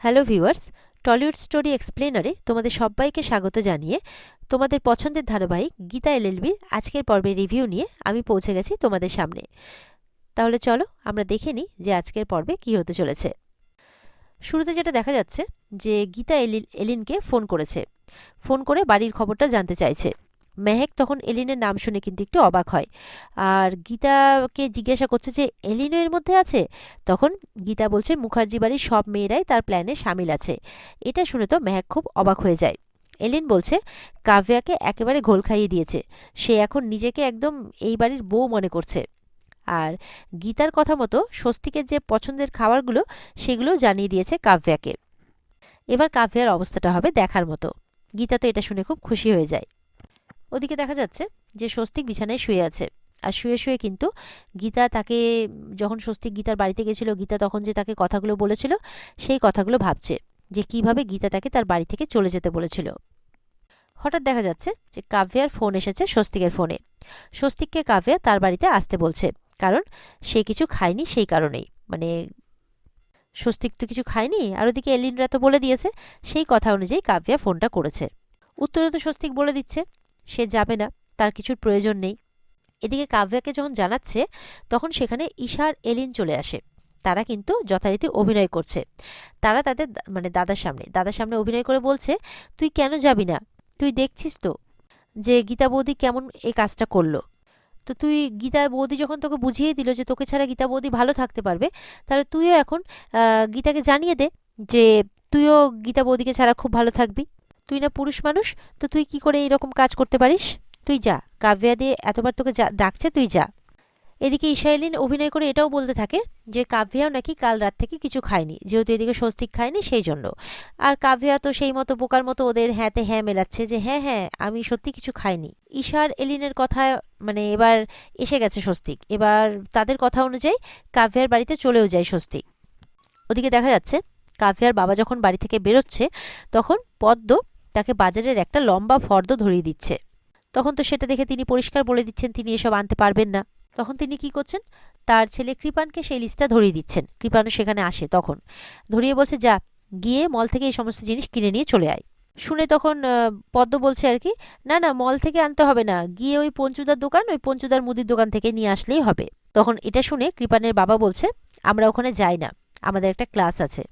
Hello viewers, Tollywood story এক্সপ্লেনারে তোমাদের সবাইকে স্বাগত জানিয়ে তোমাদের পছন্দের ধারাবাহিক গীতা এলএলবির আজকের পর্বের রিভিউ নিয়ে আমি পৌঁছে গেছি তোমাদের সামনে। তাহলে চলো আমরা দেখে নিই যে আজকের পর্বে কী হতে চলেছে। শুরুতে যেটা দেখা যাচ্ছে যে গীতা এলিনকে ফোন করেছে, ফোন করে বাড়ির খবরটা জানতে চাইছে। মেহেক তখন এলিনের নাম শুনে কিন্তু একটু অবাক হয়, আর গীতাকে জিজ্ঞাসা করছে যে এলিনও এর মধ্যে আছে। তখন গীতা বলছে মুখার্জি বাড়ির সব মেয়েরাই তার প্ল্যানে সামিল আছে। এটা শুনে তো মেহেক খুব অবাক হয়ে যায়। এলিন বলছে কাব্যাকে একেবারে ঘোল খাইয়ে দিয়েছে, সে এখন নিজেকে একদম এই বাড়ির বউ মনে করছে। আর গীতার কথা মতো স্বস্তিকের যে পছন্দের খাবারগুলো সেগুলোও জানিয়ে দিয়েছে কাব্যাকে। এবার কাব্যার অবস্থাটা হবে দেখার মতো। গীতা তো এটা শুনে খুব খুশি হয়ে যায়। ওদিকে দেখা যাচ্ছে যে স্বস্তিক বিছানায় শুয়ে আছে, আর শুয়ে শুয়ে কিন্তু গীতা তাকে, যখন স্বস্তিক গীতার বাড়িতে গেছিল, গীতা তখন যে তাকে কথাগুলো বলেছিল সেই কথাগুলো ভাবছে যে কিভাবে গীতা তাকে তার বাড়ি থেকে চলে যেতে বলেছিল। হঠাৎ দেখা যাচ্ছে যে কাব্যার ফোন এসেছে স্বস্তিকের ফোনে। স্বস্তিককে কাব্যা তার বাড়িতে আসতে বলছে, কারণ সে কিছু খায়নি, সেই কারণেই। মানে স্বস্তিক তো কিছু খায়নি, আর ওদিকে এলিনরা তো বলে দিয়েছে, সেই কথা অনুযায়ী কাব্যা ফোনটা করেছে। উত্তরে তো স্বস্তিক বলে দিচ্ছে সে যাবে না, তার কিছুর প্রয়োজন নেই। এদিকে কাব্যাকে যখন জানাচ্ছে তখন সেখানে ঈশার এলিন চলে আসে। তারা কিন্তু যথারীতি অভিনয় করছে। তারা তাদের দাদার সামনে অভিনয় করে বলছে, তুই কেন যাবি না? তুই দেখছিস তো যে গীতা বৌদি কেমন এই কাজটা করলো। তো তুই, গীতা বৌদি যখন তোকে বুঝিয়ে দিল যে তোকে ছাড়া গীতা বৌদি ভালো থাকতে পারবে, তাহলে তুইও এখন গীতাকে জানিয়ে দে যে তুইও গীতা বৌদিকে ছাড়া খুব ভালো থাকবি। তুই না পুরুষ মানুষ, তো তুই কি করে এইরকম কাজ করতে পারিস? তুই যা, কাব্যা দিয়ে এতবার তোকে ডাকছে, তুই যা। এদিকে ঈশাইলিন অভিনয় করে এটাও বলতে থাকে যে কাব্যাও নাকি কাল রাত থেকে কিছু খায়নি, যেহেতু এদিকে স্বস্তিক খায়নি সেই জন্য। আর কাব্যা তো সেই মতো বোকার মতো ওদের হ্যাঁতে হ্যাঁ মেলাচ্ছে যে হ্যাঁ হ্যাঁ আমি সত্যি কিছু খাইনি। ঈশার এলিনের কথায় এবার এসে গেছে স্বস্তিক। এবার তাদের কথা অনুযায়ী কাব্যার বাড়িতে চলেও যায় স্বস্তিক। ওদিকে দেখা যাচ্ছে কাব্যার বাবা যখন বাড়ি থেকে বেরোচ্ছে তখন পদ্ম তাকে বাজারের একটা লম্বা ফর্দ ধরিয়ে দিচ্ছে। তখন তো সেটা দেখে তিনি পরিষ্কার বলে দিচ্ছেন তিনি এসব আনতে পারবেন না। তখন তিনি কি করছেন, তার ছেলে কৃপানকে সেই লিস্টটা ধরিয়ে দিচ্ছেন। কৃপানও সেখানে আসে, তখন ধরিয়ে বলছে যা, গিয়ে মল থেকে এই সমস্ত জিনিস কিনে নিয়ে চলে আয়। শুনে তখন পদ্ম বলছে আর কি, না না মল থেকে আনতে হবে না, গিয়ে ওই পঞ্চুদার মুদির দোকান থেকে নিয়ে আসলেই হবে। তখন এটা শুনে কৃপানের বাবা বলছে আমরা ওখানে যাই না, আমাদের একটা ক্লাস আছে।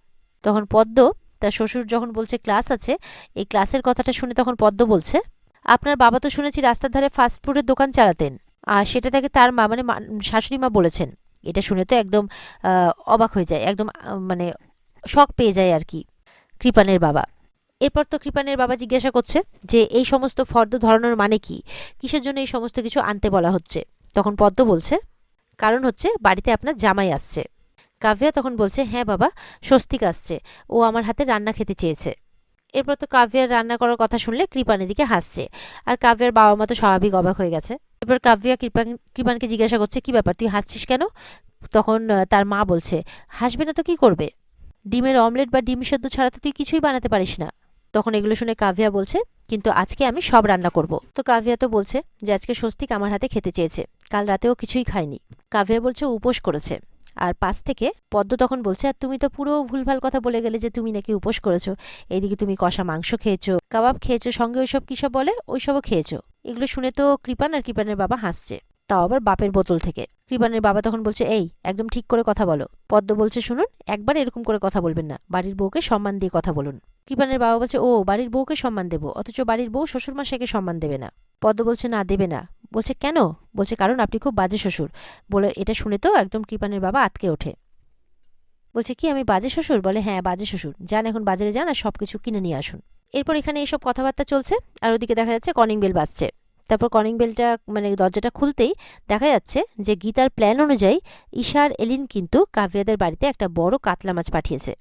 তখন পদ্ম, তার শ্বশুর যখন বলছে ক্লাস আছে, এই ক্লাসের কথাটা শুনে তখন পদ্ম বলছে আপনার বাবা তো শুনেছি রাস্তার ধারে ফাস্টফুডের দোকান চালাতেন, আর সেটা তাকে তার মা শাশুড়ি মা বলেছেন। এটা শুনে তো একদম অবাক হয়ে যায়, একদম শক পেয়ে যায় আর কি কৃপানের বাবা। এরপর তো কৃপানের বাবা জিজ্ঞাসা করছে যে এই সমস্ত ফর্দ ধরানোর মানে কি, কিসের জন্য এই সমস্ত কিছু আনতে বলা হচ্ছে। তখন পদ্ম বলছে কারণ হচ্ছে বাড়িতে আপনার জামাই আসছে। কাব্যা তখন বলছে হ্যাঁ বাবা, স্বস্তিক আসছে, ও আমার হাতে রান্না খেতে চেয়েছে। এরপর তো কাব্যার রান্না করার কথা শুনলে কৃপান এদিকে হাসছে, আর কাব্যার বাবা মা তো স্বাভাবিক অবাক হয়ে গেছে। এরপর কাব্যা কৃপানকে জিজ্ঞাসা করছে কি ব্যাপার, তুই হাসছিস কেন? তখন তার মা বলছে হাসবে না তো কি করবে, ডিমের অমলেট বা ডিম সেদ্ধ ছাড়া তো তুই কিছুই বানাতে পারিস না। তখন এগুলো শুনে কাব্যা বলছে কিন্তু আজকে আমি সব রান্না করব। তো কাব্যা তো বলছে যে আজকে স্বস্তিক আমার হাতে খেতে চেয়েছে, কাল রাতেও কিছুই খায়নি। কাব্যা বলছে উপোস করেছে। আর পাশ থেকে পদ্ম তখন বলছে আর তুমি তো পুরো ভুলভাল কথা বলে গেলে যে তুমি নাকি উপোস করেছো, এইদিকে তুমি কষা মাংস খেয়েছো, কাবাব খেয়েছো, সঙ্গে ওইসব কিসব বলে ওইসবও খেয়েছো। এগুলো শুনে তো কৃপান আর কৃপানের বাবা হাসছে, তাও আবার বাপের বোতল থেকে। কৃপানের বাবা তখন বলছে এই একদম ঠিক করে কথা বলো। পদ্ম বলছে শুনুন, একবার এরকম করে কথা বলবেন না, বাড়ির বউকে সম্মান দিয়ে কথা বলুন। কৃপানের বাবা বলছে ও বাড়ির বউকে সম্মান দেবো, অথচ বাড়ির বউ শ্বশুরমশাইকে সম্মান দেবে না। পদ্ম বলছে না দেবে না। বলছে কেন? বলছে কারণ আপনি খুব বাজে শ্বশুর। বলে এটা শুনে তো একদম কৃপানের বাবা আটকে ওঠে। বলছে কি আমি বাজে শ্বশুর? বলে হ্যাঁ বাজে শ্বশুর, যান এখন বাজারে যান আর সবকিছু কিনে নিয়ে আসুন। এরপর এখানে এইসব কথাবার্তা চলছে, আর ওদিকে দেখা যাচ্ছে কলিং বেল বাজছে। তারপর কলিং বেলটা দরজাটা খুলতেই দেখা যাচ্ছে যে গীতার প্ল্যান অনুযায়ী ঈশার এলিন কিন্তু কাব্যাদের বাড়িতে একটা বড় কাতলা মাছ পাঠিয়েছে,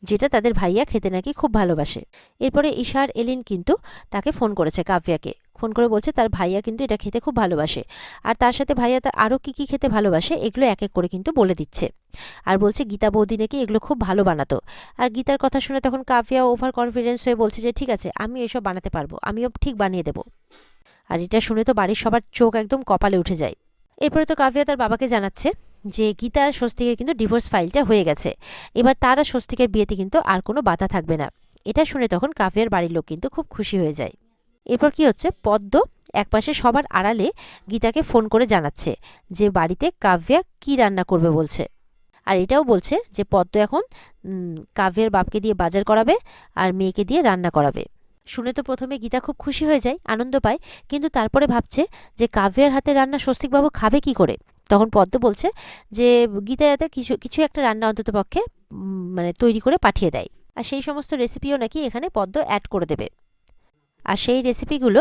যেটা তাদের ভাইয়া খেতে নাকি খুব ভালোবাসে। এরপরে ঈশার এলিন কিন্তু তাকে ফোন করেছে, কাব্যাকে ফোন করে বলছে তার ভাইয়া কিন্তু এটা খেতে খুব ভালোবাসে, আর তার সাথে ভাইয়া তার আরও কী কী খেতে ভালোবাসে এগুলো এক এক করে কিন্তু বলে দিচ্ছে। আর বলছে গীতা বৌদি নাকি এগুলো খুব ভালো বানাতো। আর গীতার কথা শুনে তখন কাব্যা ওভার কনফিডেন্স হয়ে বলছে যে ঠিক আছে আমি এসব বানাতে পারবো, আমিও ঠিক বানিয়ে দেবো। আর এটা শুনে তো বাড়ির সবার চোখ একদম কপালে উঠে যায়। এরপরে তো কাব্যা তার বাবাকে জানাচ্ছে যে গীতা আর স্বস্তিকের কিন্তু ডিভোর্স ফাইলটা হয়ে গেছে। এবার তার আর স্বস্তিকের বিয়েতে কিন্তু আর কোনো বাধা থাকবে না। এটা শুনে তখন কাব্যের বাড়ির লোক কিন্তু খুব খুশি হয়ে যায়। এরপর কি হচ্ছে, পদ্ম একপাশে সবার আড়ালে গীতাকে ফোন করে জানাচ্ছে যে বাড়িতে কাব্যা কি রান্না করবে বলছে। আর এটাও বলছে যে পদ্ম এখন কাব্যের বাপকে দিয়ে বাজার করাবে আর মেয়েকে দিয়ে রান্না করাবে। শুনে তো প্রথমে গীতা খুব খুশি হয়ে যায়, আনন্দ পায়, কিন্তু তারপরে ভাবছে যে কাব্যের হাতে রান্না স্বস্তিকবাবু খাবে কি করে। তখন পদ্ম বলছে যে গীতা যাতে কিছু কিছু একটা রান্না অন্তত পক্ষে মানে তৈরি করে পাঠিয়ে দেয়, আর সেই সমস্ত রেসিপিও নাকি এখানে পদ্ম অ্যাড করে দেবে। আর সেই রেসিপিগুলো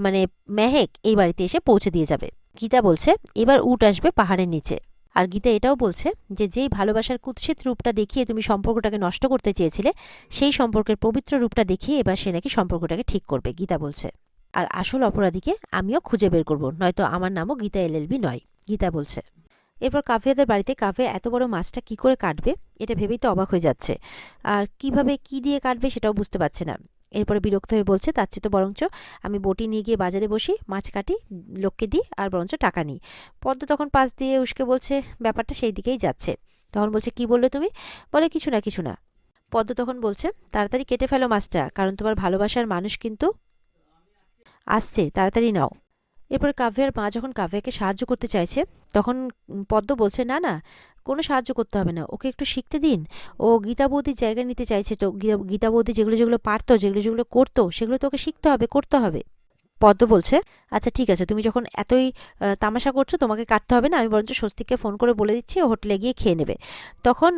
মানে মেহেক এই বাড়িতে এসে পৌঁছে দিয়ে যাবে। গীতা বলছে এবার উট আসবে পাহাড়ের নিচে। আর গীতা এটাও বলছে যে যেই ভালোবাসার কুৎসিত রূপটা দেখিয়ে তুমি সম্পর্কটাকে নষ্ট করতে চেয়েছিলে, সেই সম্পর্কের পবিত্র রূপটা দেখিয়ে এবার সে নাকি সম্পর্কটাকে ঠিক করবে, গীতা বলছে। আর আসল অপরাধীকে আমিও খুঁজে বের করব, নয়তো আমার নামও গীতা এলএলবি নয়, গীতা বলছে। এরপর কাব্যাদের বাড়িতে কাব্যা এত বড় মাছটা কি করে কাটবে এটা ভেবেই তো অবাক হয়ে যাচ্ছে, আর কিভাবে কি দিয়ে কাটবে সেটাও বুঝতে পারছে না। এরপরে বিরক্ত হয়ে বলছে তার চেয়ে তো বরঞ্চ আমি বটি নিয়ে গিয়ে বাজারে বসি, মাছ কাটি, লোককে দিই আর বরঞ্চ টাকা নিই। পদ্ম তখন পাশ দিয়ে উস্কে বলছে ব্যাপারটা সেই দিকেই যাচ্ছে। তখন বলছে কি বললে তুমি? বলে কিছু না কিছু না। পদ্ম তখন বলছে তাড়াতাড়ি কেটে ফেলো মাছটা, কারণ তোমার ভালোবাসার মানুষ কিন্তু আসছে, তাড়াতাড়ি নাও। এরপর কাব্যার মা যখন কাব্যাকে সাহায্য করতে চাইছে, তখন পদ্ম বলছে না না, কোনো সাহায্য করতে হবে না, ওকে একটু শিখতে দিন। ও গীতা বৌদির জায়গা নিতে চাইছে, তো গীতা বৌদি যেগুলো যেগুলো পারতো, যেগুলো যেগুলো করতো, সেগুলো তো ওকে শিখতে হবে, করতে হবে। পদ্ম বলছে আচ্ছা ঠিক আছে, তুমি যখন এতই তামাশা করছো, তোমাকে কাটতে হবে না, আমি বরঞ্চ স্বস্তিককে ফোন করে বলে দিচ্ছি, ও হোটেলে গিয়ে খেয়ে নেবে। তখন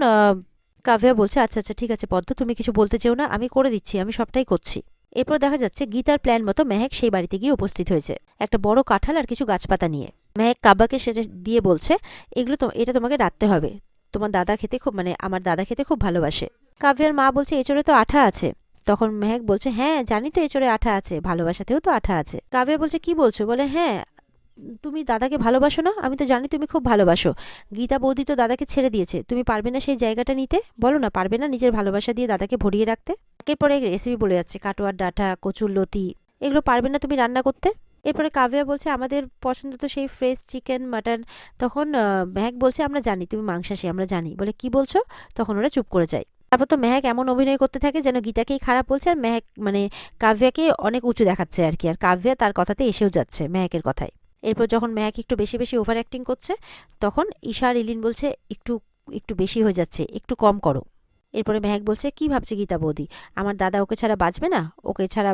কাব্যা বলছে আচ্ছা আচ্ছা ঠিক আছে পদ্ম, তুমি কিছু বলতে চেও না, আমি করে দিচ্ছি, আমি সবটাই করছি। এরপর দেখা যাচ্ছে গীতার প্ল্যান মতো মেহেক সেই বাড়িতে গিয়ে উপস্থিত হয়েছে একটা বড় কাঁঠাল আর কিছু গাছপাতা নিয়ে। মেহেক কাব্যাকে সেটা দিয়ে বলছে এগুলো তো, এটা তোমাকে রাখতে হবে, তোমার দাদা খেতে খুব, মানে আমার দাদা খেতে খুব ভালোবাসে। কাব্যার মা বলছে এচড়ে তো আঠা আছে। তখন মেহেক বলছে হ্যাঁ জানি তো এচড়ে আঠা আছে, ভালোবাসাতেও তো আঠা আছে। কাব্যা বলছে কি বলছো? বলে হ্যাঁ, তুমি দাদাকে ভালোবাসো না? আমি তো জানি তুমি খুব ভালোবাসো। গীতা বৌদি তো দাদাকে ছেড়ে দিয়েছে, তুমি পারবে না সেই জায়গাটা নিতে? বলো না পারবে না নিজের ভালোবাসা দিয়ে দাদাকে ভরিয়ে রাখতে? একের পরে রেসিপি বলে যাচ্ছে, কাটোয়ার ডাঁটা, কচুর লতি, এগুলো পারবে না তুমি রান্না করতে? এরপরে কাব্যা বলছে আমাদের পছন্দ তো সেই ফ্রেশ চিকেন মাটন। তখন মেহেক বলছে আমরা জানি তুমি মাংসাশী, আমরা জানি। বলে কি বলছো? তখন ওরা চুপ করে যায়। তারপর তো মেহেক এমন অভিনয় করতে থাকে যেন গীতাকেই খারাপ বলছে, আর মেহেক মানে কাব্যাকে অনেক উঁচু দেখাচ্ছে আর কি, আর কাব্যা তার কথাতে এসেও যাচ্ছে মেহেকের কথায়। এরপর যখন মেহেক একটু বেশি বেশি ওভার অ্যাক্টিং করছে, তখন ঈশা আর ইলিন বলছে একটু একটু বেশি হয়ে যাচ্ছে, একটু কম করো। এরপরে মেহেক বলছে কি ভাবছে গীতা বৌদি, আমার দাদা ওকে ছাড়া বাঁচবে না, ওকে ছাড়া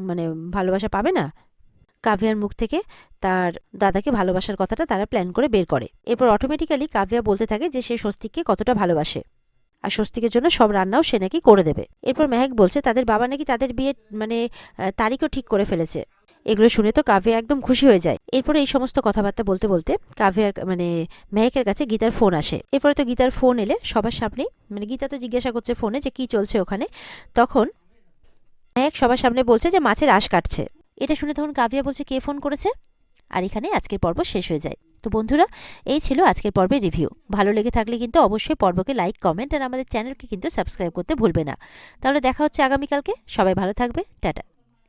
মানে ভালোবাসা পাবে না? কাব্যার মুখ থেকে তার দাদাকে ভালোবাসার কথাটা তারা প্ল্যান করে বের করে। এরপর অটোমেটিক্যালি কাব্যা বলতে থাকে যে সে স্বস্তিককে কতটা ভালোবাসে, আর স্বস্তিকের জন্য সব রান্নাও সে নাকি করে দেবে। এরপর মেহেক বলছে তাদের বাবা নাকি তাদের বিয়ে মানে তারিখও ঠিক করে ফেলেছে। এগুলো শুনে তো কাব্যা একদম খুশি হয়ে যায়। এরপরে এই সমস্ত কথাবার্তা বলতে বলতে কাব্যার মানে মেহেকের কাছে গীতার ফোন আসে। এরপরে তো গীতার ফোন এলে সবার সামনেই, মানে গীতা তো জিজ্ঞাসা করছে ফোনে যে কি চলছে ওখানে, তখন মেহেক সবার সামনে বলছে যে মাছের আঁশ কাটছে। এটা শুনে তখন কাব্যা বলছে কে ফোন করেছে? আর এখানে আজকের পর্ব শেষ হয়ে যায়। তো বন্ধুরা, এই ছিল আজকের পর্বের রিভিউ। ভালো লেগে থাকলে কিন্তু অবশ্যই পর্বকে লাইক, কমেন্ট আর আমাদের চ্যানেলকে কিন্তু সাবস্ক্রাইব করতে ভুলবে না। তাহলে দেখা হচ্ছে আগামীকালকে। সবাই ভালো থাকবে, টাটা।